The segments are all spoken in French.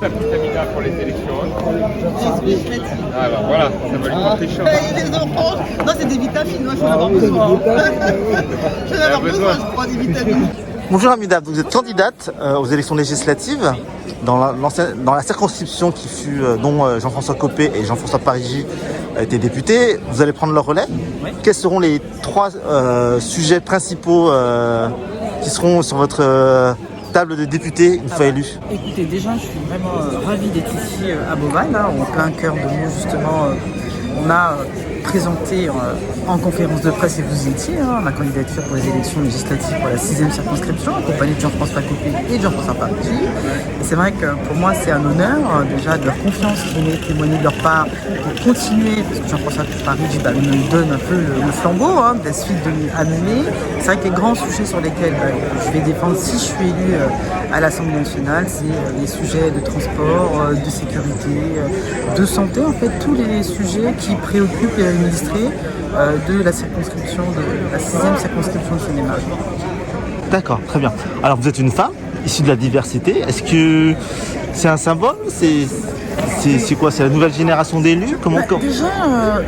la vitamine A pour les élections. Alors voilà, ça va lui porter chance. Les enfants, non, c'est des vitamines, moi je vais en avoir besoin. Je vais en avoir besoin, je prends des vitamines. Bonjour Amida, vous êtes candidate aux élections législatives dans la circonscription qui fut, dont Jean-François Copé et Jean-François Parigi étaient députés. Vous allez prendre le relais. Oui. Quels seront les 3 sujets principaux qui seront sur votre table de députés une fois élu? Écoutez, déjà je suis vraiment ravie d'être ici à Beauval, là, en plein cœur de Meaux justement. On a présenté en conférence de presse, et vous étiez, ma candidature pour les élections législatives pour la 6e circonscription, accompagnée de Jean-François Copé et de Jean-François Parigi. Et c'est vrai que pour moi c'est un honneur déjà de leur confiance qui m'est témoignée de leur part pour continuer, parce que Jean-François Parigi me donne un peu le flambeau de la suite à mener. C'est vrai que les grands sujets sur lesquels je vais défendre si je suis élu à l'Assemblée nationale, c'est les sujets de transport, de sécurité, de santé, en fait tous les sujets qui préoccupent les administrés de la circonscription, de la 6e circonscription de Seine-et-Marne. D'accord, très bien. Alors vous êtes une femme issue de la diversité. Est-ce que c'est un symbole? C'est quoi? C'est la nouvelle génération d'élus? Déjà,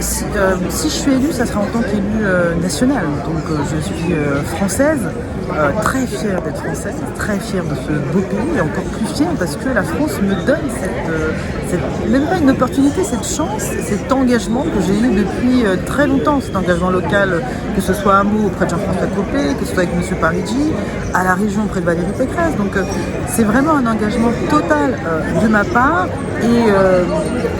si je suis élue, ça sera en tant qu'élue nationale. Donc je suis française, très fière d'être française, très fière de ce beau pays, et encore plus fière parce que la France me donne même pas une opportunité, cette chance, cet engagement que j'ai eu depuis très longtemps, cet engagement local, que ce soit à Meaux auprès de Jean-François Copé, que ce soit avec M. Parigi, à la région auprès de Valérie Pécresse. Donc c'est vraiment un engagement total de ma part. Et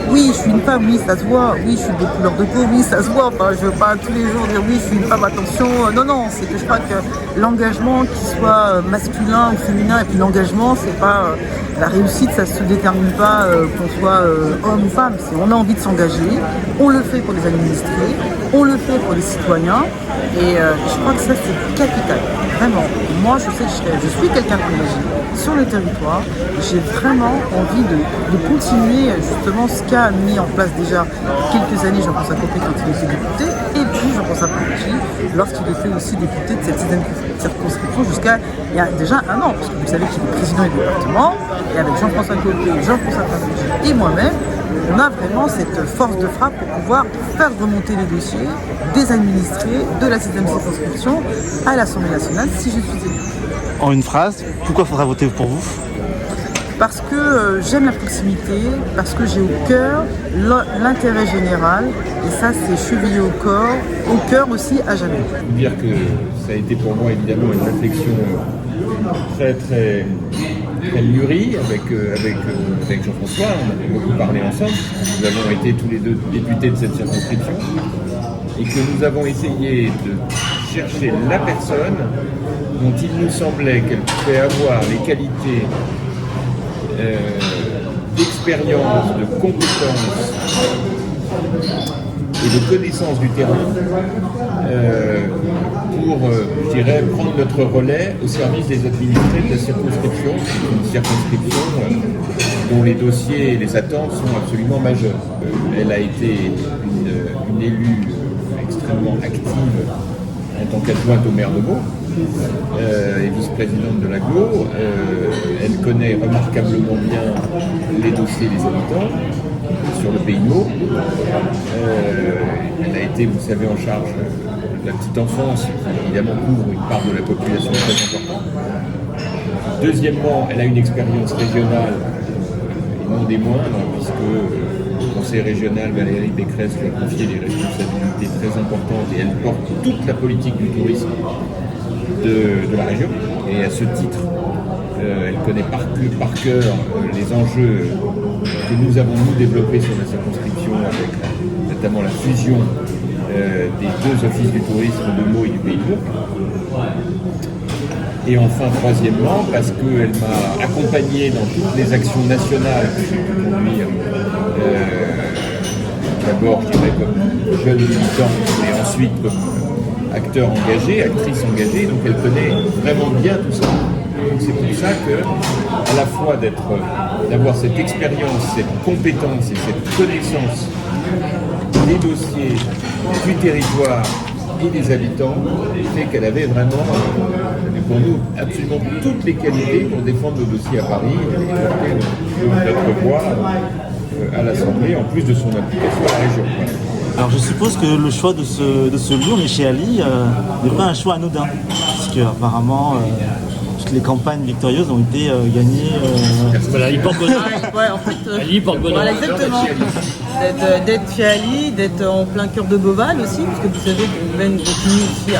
oui, je suis une femme, oui, ça se voit. Oui, je suis de couleur de peau, oui, ça se voit. Enfin, je ne veux pas tous les jours dire oui, je suis une femme, attention. Non, c'est que je crois que l'engagement, qu'il soit masculin ou féminin, et puis l'engagement, c'est pas la réussite, ça ne se détermine pas qu'on soit homme ou femme. Si on a envie de s'engager, on le fait pour les administrés, on le fait pour les citoyens. Et je crois que ça, c'est capital. Vraiment. Moi, je sais que je suis quelqu'un d'engagé sur le territoire. J'ai vraiment envie de continuer justement ce qu'a mis en place déjà quelques années Jean-François Copé quand il était député, et puis Jean-François Parigi lorsqu'il était aussi député de cette 6e circonscription jusqu'à il y a déjà un an, parce que vous savez qu'il est président du département, et avec Jean-François Copé, Jean-François Parigi et moi-même, on a vraiment cette force de frappe pour pouvoir faire remonter les dossiers des administrés de la 6e circonscription à l'Assemblée nationale si je suis élue. En une phrase, pourquoi faudra voter pour vous? Parce que j'aime la proximité, parce que j'ai au cœur l'intérêt général, et ça c'est chevillé au cœur aussi à jamais. Dire que ça a été pour moi évidemment une réflexion très très mûrie avec Jean-François. On a beaucoup parlé ensemble. Nous avons été tous les deux députés de cette circonscription et que nous avons essayé de chercher la personne dont il nous semblait qu'elle pouvait avoir les qualités d'expérience, de compétences et de connaissance du terrain pour, je dirais, prendre notre relais au service des administrés de la circonscription, une circonscription dont les dossiers et les attentes sont absolument majeures. Elle a été une élue extrêmement active en tant qu'adjointe au maire de Meaux et vice-présidente de l'AGLO. Elle connaît remarquablement bien les dossiers des habitants sur le pays de Meaux. Elle a été, vous savez, en charge de la petite enfance, qui évidemment couvre une part de la population très importante. Deuxièmement, elle a une expérience régionale, et non des moindres, puisque au Conseil régional, Valérie Pécresse lui a confié des responsabilités très importantes et elle porte toute la politique du tourisme de la région. Et à ce titre, elle connaît par cœur les enjeux que nous avons développés sur la circonscription, avec notamment la fusion des 2 offices du tourisme de Meaux et du Pays de Bourg. Et enfin, troisièmement, parce qu'elle m'a accompagné dans toutes les actions nationales que j'ai pu conduire, d'abord, je dirais, comme jeune militant, et ensuite comme acteur engagé, actrice engagée, donc elle connaît vraiment bien tout ça. Donc c'est pour ça que, à la fois d'avoir cette expérience, cette compétence et cette connaissance des dossiers du territoire et des habitants fait qu'elle avait vraiment, pour nous, absolument toutes les qualités pour défendre le dossier à Paris et porter notre voix à l'Assemblée, en plus de son implication à la région. Alors je suppose que le choix de ce lieu, on est chez Ali, n'est pas un choix anodin, puisque apparemment toutes les campagnes victorieuses ont été gagnées. Voilà, il porte bonheur. Ouais, en fait, Ali porte bonheur. voilà, exactement. D'être chez Ali, d'être en plein cœur de Beauval aussi, parce que vous savez qu'on mène continue ici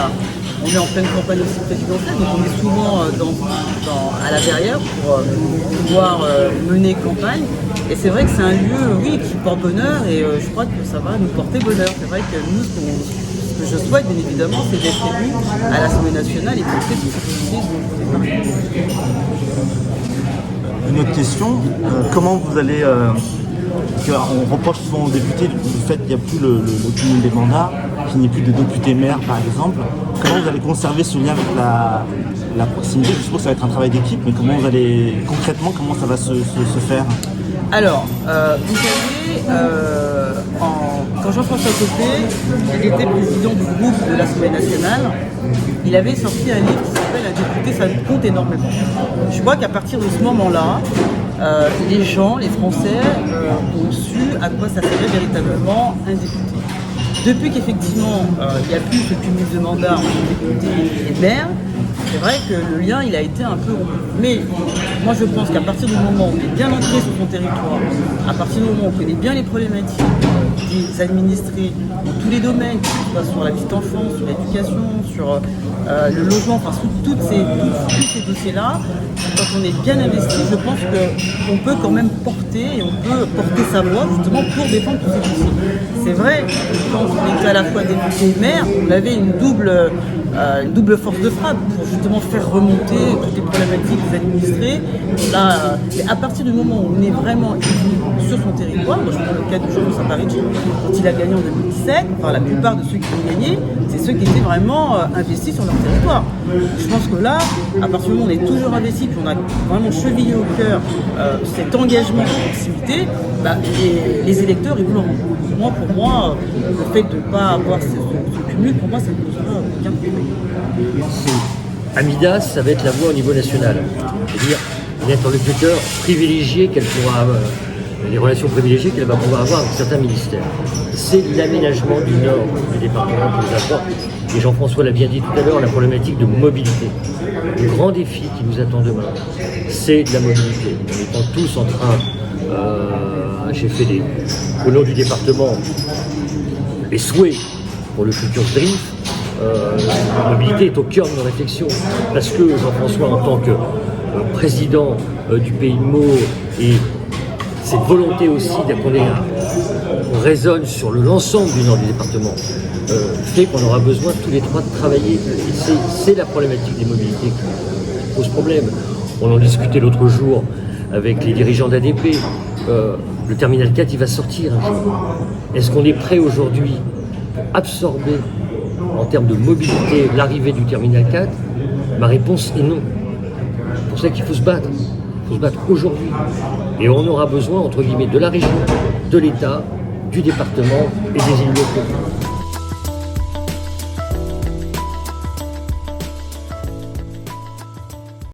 on est en pleine campagne aussi présidentielle, donc on est souvent à la verrière pour pouvoir mener campagne. Et c'est vrai que c'est un lieu, oui, qui porte bonheur et je crois que ça va nous porter bonheur. C'est vrai que nous, ce que je souhaite, bien évidemment, c'est d'être élu à l'Assemblée nationale et porter toutes ces dossiers. Une autre question, comment vous allez... on reproche souvent aux députés le fait qu'il n'y a plus le cumul des mandats, qu'il n'y ait plus de députés maires par exemple. Comment vous allez conserver ce lien avec la proximité? Je suppose que ça va être un travail d'équipe, mais comment vous allez concrètement, comment ça va se faire? Alors, vous savez, quand Jean-François Copé, il était président du groupe de l'Assemblée nationale, il avait sorti un livre qui s'appelle « Un député, ça compte énormément ». Je crois qu'à partir de ce moment-là, les gens, les Français, ont su à quoi ça servait véritablement un député. Depuis qu'effectivement, il n'y a plus ce cumul de mandats entre députés et maires, c'est vrai que le lien, il a été un peu rompu. Mais moi, je pense qu'à partir du moment où on est bien ancré sur son territoire, à partir du moment où on connaît bien les problématiques des administrés dans tous les domaines, que ce soit sur la petite enfance, sur l'éducation, sur le logement, enfin tous ces dossiers-là, quand on est bien investi, je pense qu'on peut quand même porter, et on peut porter sa voix justement pour défendre tous ces dossiers. C'est vrai que quand on était à la fois député et maire, on avait une double force de frappe pour justement faire remonter toutes les problématiques des administrés. Là, à partir du moment où on est vraiment élu sur son territoire, moi je prends le cas de Jean-François Parigi, quand il a gagné en 2017, enfin, la plupart de ceux qui ont gagné, c'est ceux qui étaient vraiment investis sur leur territoire. Je pense que là, à partir du moment où on est toujours investi, puis on a vraiment chevillé au cœur cet engagement de proximité, les électeurs, ils vous l'auront. Pour moi, le fait de ne pas avoir ce cumul, pour moi, ça ne posera aucun problème. Amidas, ça va être la voix au niveau national. C'est-à-dire l'interlocuteur privilégié qu'elle pourra avoir, les relations privilégiées qu'elle va pouvoir avoir avec certains ministères. C'est l'aménagement du nord du département qui nous apporte. Et Jean-François l'a bien dit tout à l'heure, la problématique de mobilité. Le grand défi qui nous attend demain, c'est la mobilité. On étant tous en train, j'ai fait au nom du département les souhaits pour le futur DRIF. La mobilité est au cœur de nos réflexions parce que Jean-François, en tant que président du Pays de Meaux, et cette volonté aussi qu'on résonne sur l'ensemble du nord du département, fait qu'on aura besoin tous les trois de travailler. Et c'est la problématique des mobilités qui pose problème. On en discutait l'autre jour avec les dirigeants d'ADP. Le terminal 4, il va sortir un jour. Est-ce qu'on est prêt aujourd'hui pour absorber en termes de mobilité l'arrivée du terminal 4? Ma réponse est non. C'est pour ça qu'il faut se battre. Il faut se battre aujourd'hui. Et on aura besoin, entre guillemets, de la région, de l'État, du département et des élus locaux.